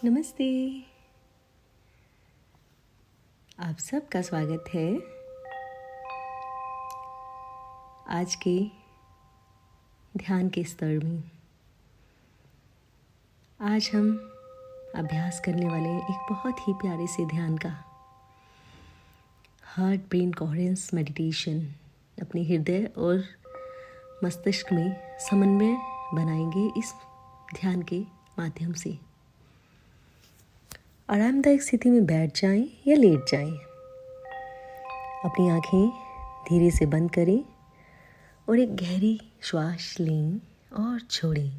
नमस्ते। आप सबका स्वागत है आज के ध्यान के स्तर में। आज हम अभ्यास करने वाले एक बहुत ही प्यारे से ध्यान का हार्ट ब्रेन कोहेरेंस मेडिटेशन अपने हृदय और मस्तिष्क में समन्वय बनाएंगे इस ध्यान के माध्यम से। आरामदायक स्थिति में बैठ जाएं या लेट जाएं। अपनी आंखें धीरे से बंद करें और एक गहरी श्वास लें और छोड़ें।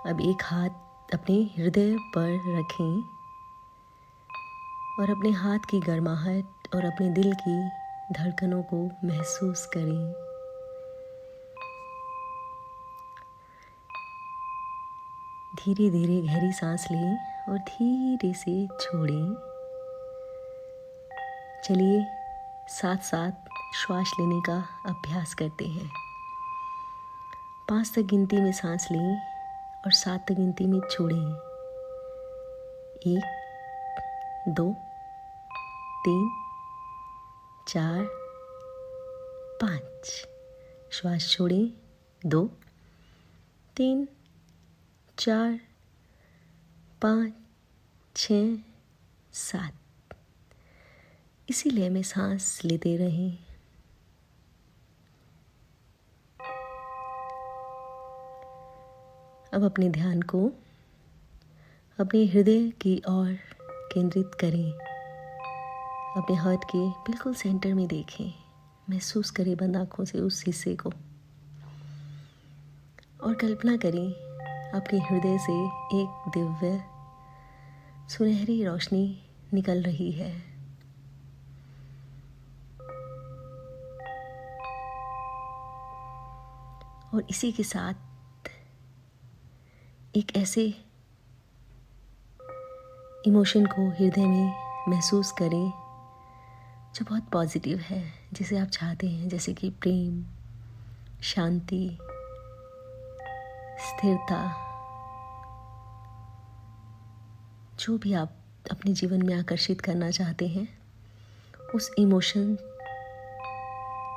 अब एक हाथ अपने हृदय पर रखें और अपने हाथ की गर्माहट और अपने दिल की धड़कनों को महसूस करें। धीरे धीरे गहरी सांस लें और धीरे से छोड़ें। चलिए साथ साथ श्वास लेने का अभ्यास करते हैं। 5 तक गिनती में सांस लें और 7 तक गिनती में छोड़ें। 1 2 3 4 5। श्वास छोड़ें। 2 3 4 5 6 7। इसी लय में सांस लेते रहें। अब अपने ध्यान को अपने हृदय की ओर केंद्रित करें। अपने हार्ट के बिल्कुल सेंटर में देखें। महसूस करें बंद आँखों से उस हिस्से को और कल्पना करें आपके हृदय से एक दिव्य सुनहरी रोशनी निकल रही है। और इसी के साथ एक ऐसे इमोशन को हृदय में महसूस करें जो बहुत पॉजिटिव है, जिसे आप चाहते हैं, जैसे कि प्रेम, शांति, स्थिरता। जो भी आप अपने जीवन में आकर्षित करना चाहते हैं, उस इमोशन,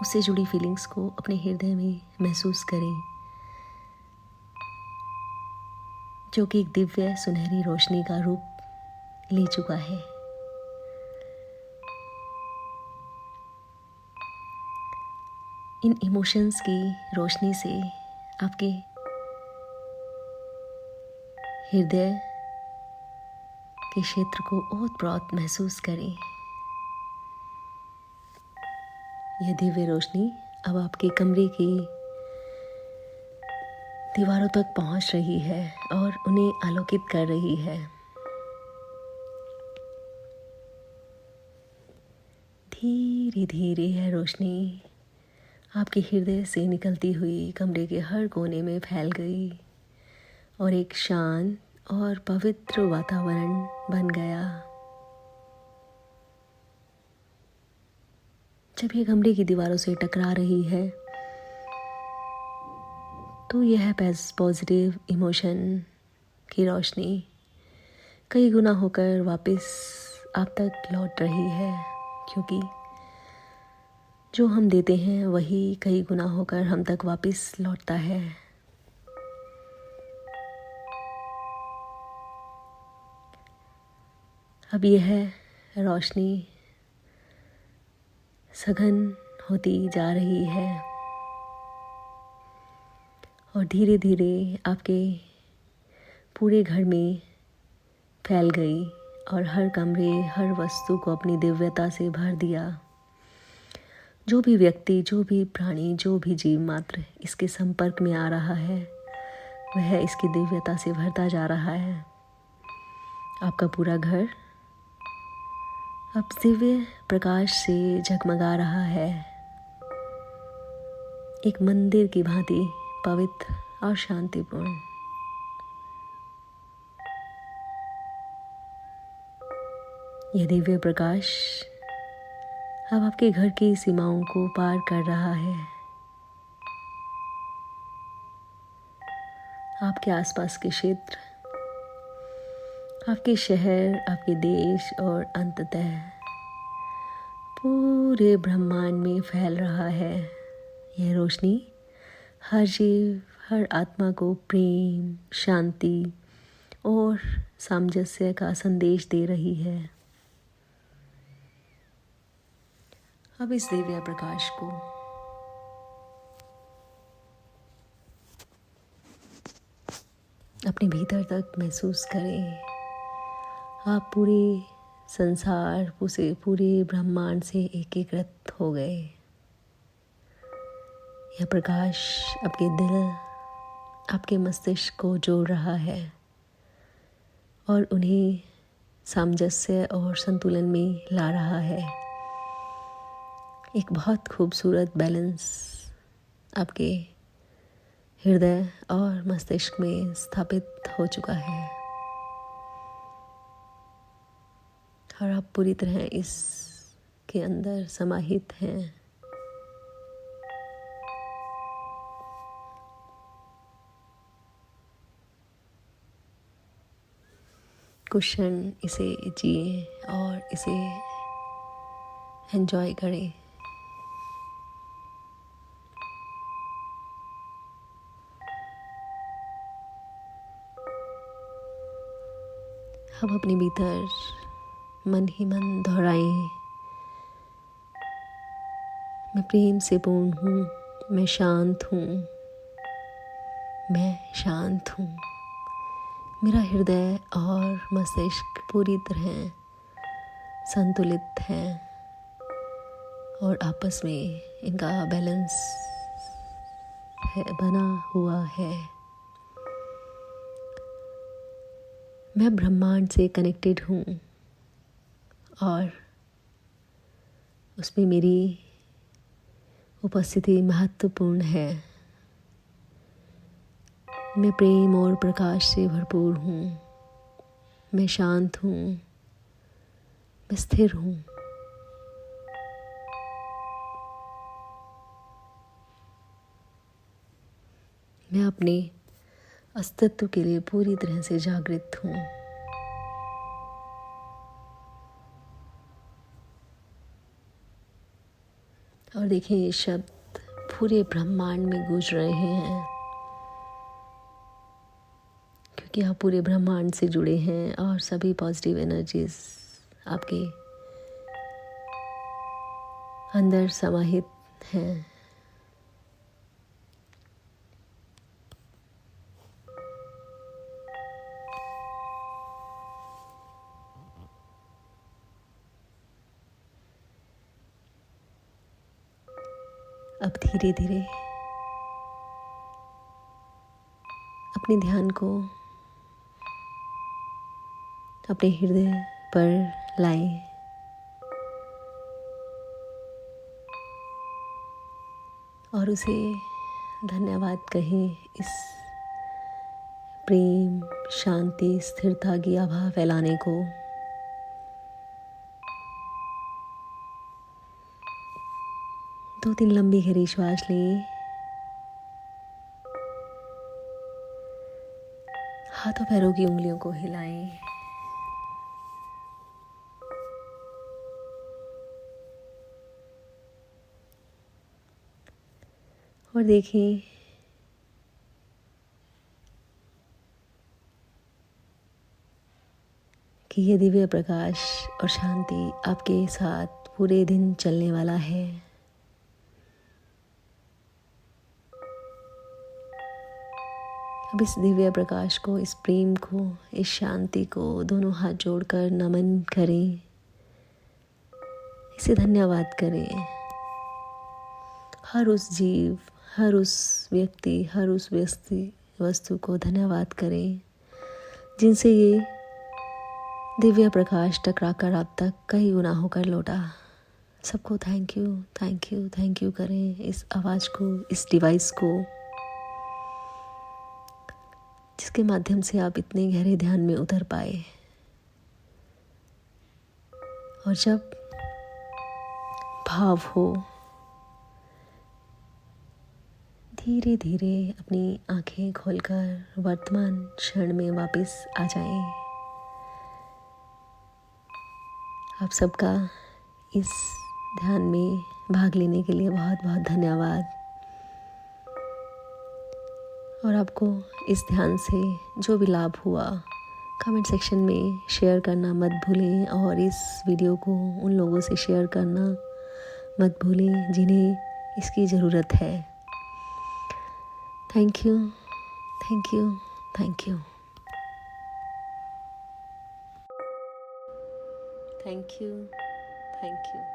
उससे जुड़ी फीलिंग्स को अपने हृदय में महसूस करें, जो कि एक दिव्य सुनहरी रोशनी का रूप ले चुका है। इन इमोशंस की रोशनी से आपके हृदय के क्षेत्र को ओत-प्रोत महसूस करें। यह दिव्य रोशनी अब आपके कमरे की दीवारों तक पहुंच रही है और उन्हें आलोकित कर रही है। धीरे धीरे यह रोशनी आपके हृदय से निकलती हुई कमरे के हर कोने में फैल गई और एक शांत और पवित्र वातावरण बन गया। जब यह कमरे की दीवारों से टकरा रही है तो यह पॉजिटिव इमोशन की रोशनी कई गुना होकर वापस आप तक लौट रही है, क्योंकि जो हम देते हैं वही कई गुना होकर हम तक वापस लौटता है। अब यह रोशनी सघन होती जा रही है और धीरे धीरे आपके पूरे घर में फैल गई और हर कमरे, हर वस्तु को अपनी दिव्यता से भर दिया। जो भी व्यक्ति, जो भी प्राणी, जो भी जीव मात्र इसके संपर्क में आ रहा है, वह इसकी दिव्यता से भरता जा रहा है। आपका पूरा घर अब दिव्य प्रकाश से जगमगा रहा है, एक मंदिर की भांति पवित्र और शांतिपूर्ण। यह दिव्य प्रकाश अब आपके घर की सीमाओं को पार कर रहा है। आपके आसपास के क्षेत्र, आपके शहर, आपके देश और अंततः पूरे ब्रह्मांड में फैल रहा है। यह रोशनी हर जीव, हर आत्मा को प्रेम, शांति और सामंजस्य का संदेश दे रही है। अब इस दिव्य प्रकाश को अपने भीतर तक महसूस करें। आप पूरे संसार, पूरे ब्रह्मांड से एकीकृत हो गए। यह प्रकाश आपके दिल, आपके मस्तिष्क को जोड़ रहा है और उन्हें सामंजस्य और संतुलन में ला रहा है। एक बहुत खूबसूरत बैलेंस आपके हृदय और मस्तिष्क में स्थापित हो चुका है और आप पूरी तरह इसके अंदर समाहित हैं। कुछ क्षण इसे जिए और इसे एंजॉय करें। अब अपने भीतर मन ही मन दोहराएं, मैं प्रेम से पूर्ण हूँ, मैं शांत हूँ, मैं शांत हूँ। मेरा हृदय और मस्तिष्क पूरी तरह संतुलित है और आपस में इनका बैलेंस बना हुआ है। मैं ब्रह्मांड से कनेक्टेड हूँ और उसमें मेरी उपस्थिति महत्वपूर्ण है। मैं प्रेम और प्रकाश से भरपूर हूँ, मैं शांत हूँ, मैं स्थिर हूँ। मैं अपने अस्तित्व के लिए पूरी तरह से जागृत हूँ। और देखिए, ये शब्द पूरे ब्रह्मांड में गूंज रहे हैं क्योंकि आप पूरे ब्रह्मांड से जुड़े हैं और सभी पॉजिटिव एनर्जीज आपके अंदर समाहित हैं। अब धीरे धीरे अपने ध्यान को अपने हृदय पर लाएं और उसे धन्यवाद कहें। इस प्रेम, शांति, स्थिरता की आभा फैलाने को। दो तीन लंबी गहरी श्वास लें। हाथों पैरों की उंगलियों को हिलाएं। और देखें कि ये दिव्य प्रकाश और शांति आपके साथ पूरे दिन चलने वाला है। अब इस दिव्य प्रकाश को, इस प्रेम को, इस शांति को दोनों हाथ जोड़कर नमन करें, इसे धन्यवाद करें। हर उस जीव, हर उस व्यक्ति, हर उस वस्तु को धन्यवाद करें जिनसे ये दिव्य प्रकाश टकराकर आप तक कई गुना होकर लौटा। सबको thank you, thank you, thank you करें इस आवाज़ को, इस डिवाइस को, जिसके माध्यम से आप इतने गहरे ध्यान में उतर पाए। और जब भाव हो धीरे धीरे अपनी आंखें खोलकर वर्तमान क्षण में वापस आ जाएं। आप सबका इस ध्यान में भाग लेने के लिए बहुत बहुत धन्यवाद। और आपको इस ध्यान से जो भी लाभ हुआ कमेंट सेक्शन में शेयर करना मत भूलें, और इस वीडियो को उन लोगों से शेयर करना मत भूलें जिन्हें इसकी ज़रूरत है। Thank you, thank you, thank you, thank you, thank you.